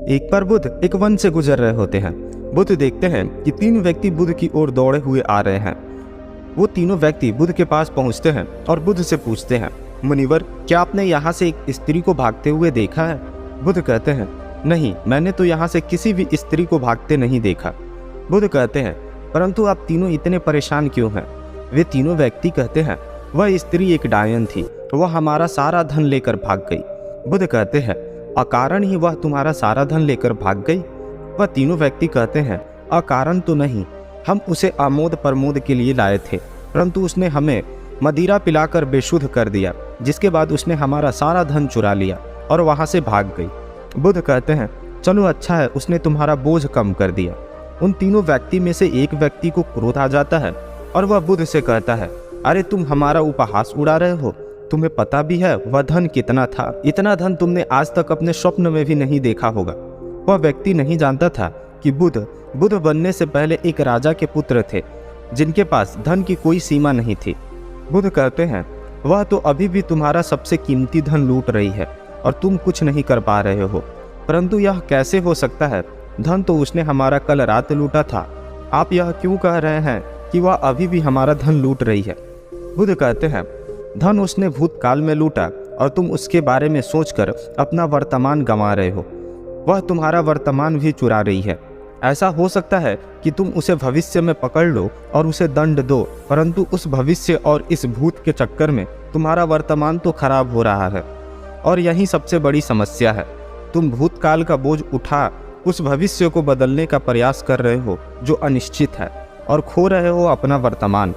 एक बार बुध एक वन से गुजर रहे होते हैं। बुध देखते हैं कि 3 व्यक्ति बुध की ओर दौड़े हुए आ रहे हैं। वो तीनों व्यक्ति बुध के पास पहुंचते हैं और बुध से पूछते हैं, मुनिवर, क्या आपने यहाँ से एक स्त्री को भागते हुए देखा है? बुध कहते हैं, नहीं, मैंने तो यहाँ से किसी भी स्त्री को भागते नहीं देखा। बुध कहते हैं, परंतु आप तीनों इतने परेशान क्यों हैं? वे तीनों व्यक्ति कहते हैं, वह स्त्री एक डायन थी, वह हमारा सारा धन लेकर भाग गई। बुध कहते हैं, अकारण ही वह तुम्हारा सारा धन लेकर भाग गई? वह तीनों व्यक्ति कहते हैं, अकारण तो नहीं, हम उसे आमोद प्रमोद के लिए लाए थे, परंतु उसने हमें मदिरा पिलाकर बेशुद्ध कर दिया, जिसके बाद उसने हमारा सारा धन चुरा लिया और वहां से भाग गई। बुध कहते हैं, चलो अच्छा है, उसने तुम्हारा बोझ कम कर दिया। उन तीनों व्यक्ति में से एक व्यक्ति को क्रोध आ जाता है और वह बुध से कहता है, अरे तुम हमारा उपहास उड़ा रहे हो, तुम्हें पता भी है वह धन कितना था? इतना धन तुमने आज तक अपने स्वप्न में भी नहीं देखा होगा। वह व्यक्ति नहीं जानता था कि बुध बनने से पहले एक राजा के पुत्र थे, जिनके पास धन की कोई सीमा नहीं थी। बुध कहते हैं, वह तो अभी भी तुम्हारा सबसे कीमती धन लूट रही है और तुम कुछ नहीं कर पा रहे हो। परंतु यह कैसे हो सकता है? धन तो उसने हमारा कल रात लूटा था। आप यह क्यों कह रहे हैं कि वह अभी भी हमारा धन लूट रही है? बुध कहते हैं, धन उसने भूतकाल में लूटा और तुम उसके बारे में सोचकर अपना वर्तमान गंवा रहे हो। वह तुम्हारा वर्तमान भी चुरा रही है। ऐसा हो सकता है कि तुम उसे भविष्य में पकड़ लो और उसे दंड दो, परंतु उस भविष्य और इस भूत के चक्कर में तुम्हारा वर्तमान तो खराब हो रहा है। और यही सबसे बड़ी समस्या है। तुम भूतकाल का बोझ उठा उस भविष्य को बदलने का प्रयास कर रहे हो जो अनिश्चित है, और खो रहे हो अपना वर्तमान।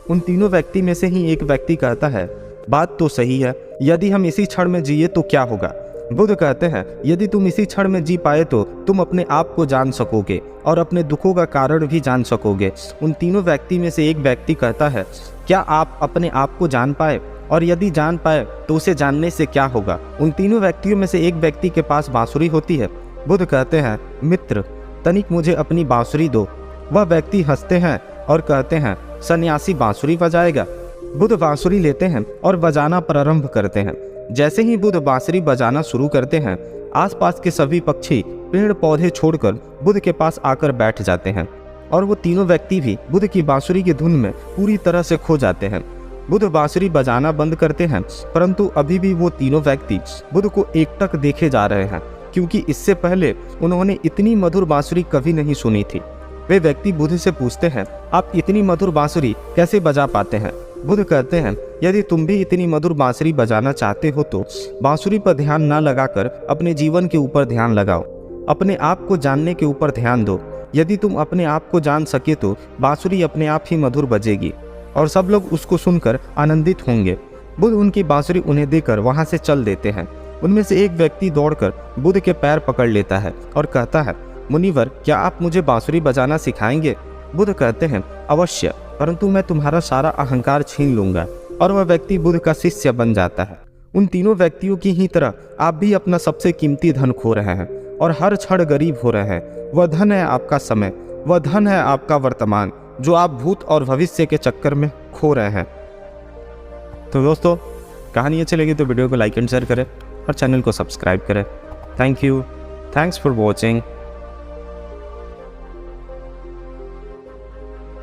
उन तीनों व्यक्ति में से ही एक व्यक्ति कहता है, बात तो सही है, यदि हम इसी क्षण में जिए तो क्या होगा? बुध कहते हैं, यदि तुम इसी क्षण में जी पाए तो तुम अपने आप को जान सकोगे और अपने दुखों का कारण भी जान सकोगे। उन तीनों व्यक्ति में से एक व्यक्ति कहता है, क्या आप अपने आप को जान पाए? और यदि जान पाए तो उसे जानने से क्या होगा? उन तीनों व्यक्तियों में से एक व्यक्ति के पास बांसुरी होती है। बुध कहते हैं, मित्र, तनिक मुझे अपनी बांसुरी दो। वह व्यक्ति हंसते हैं और कहते हैं, सन्यासी बांसुरी बजाएगा? बुध बांसुरी लेते हैं और बजाना प्रारंभ करते हैं। जैसे ही बुध बांसुरी बजाना शुरू करते हैं, आसपास के सभी पक्षी पेड़ पौधे छोड़कर बुध के पास आकर बैठ जाते हैं और वो तीनों व्यक्ति भी बुध की बांसुरी की धुन में पूरी तरह से खो जाते हैं। बुध बांसुरी बजाना बंद करते हैं, परंतु अभी भी वो तीनों व्यक्ति बुध को एकटक देखे जा रहे हैं, क्योंकि इससे पहले उन्होंने इतनी मधुर बांसुरी कभी नहीं सुनी थी। वे व्यक्ति बुध से पूछते हैं, आप इतनी मधुर बांसुरी कैसे बजा पाते हैं? बुध कहते हैं, यदि तुम भी इतनी मधुर बांसुरी बजाना चाहते हो तो बांसुरी पर ध्यान न लगाकर अपने जीवन के ऊपर ध्यान लगाओ। अपने आप को जानने के ऊपर ध्यान दो। यदि तुम अपने आप को जान सके तो बांसुरी अपने आप ही मधुर बजेगी और सब लोग उसको सुनकर आनंदित होंगे। बुध उनकी बांसुरी उन्हें देकर वहां से चल देते हैं। उनमें से एक व्यक्ति दौड़कर बुध के पैर पकड़ लेता है और कहता है, मुनिवर, क्या आप मुझे बांसुरी बजाना सिखाएंगे? बुध कहते हैं, अवश्य, परंतु मैं तुम्हारा सारा अहंकार छीन लूंगा। और वह व्यक्ति बुध का शिष्य बन जाता है। उन तीनों व्यक्तियों की ही तरह आप भी अपना सबसे कीमती धन खो रहे हैं और हर क्षण गरीब हो रहे हैं। वह धन है आपका समय, वह धन है आपका वर्तमान, जो आप भूत और भविष्य के चक्कर में खो रहे हैं। तो दोस्तों, कहानी अच्छी लगी तो वीडियो को लाइक एंड शेयर करें और चैनल को सब्सक्राइब करें। Thank you, thanks for watching.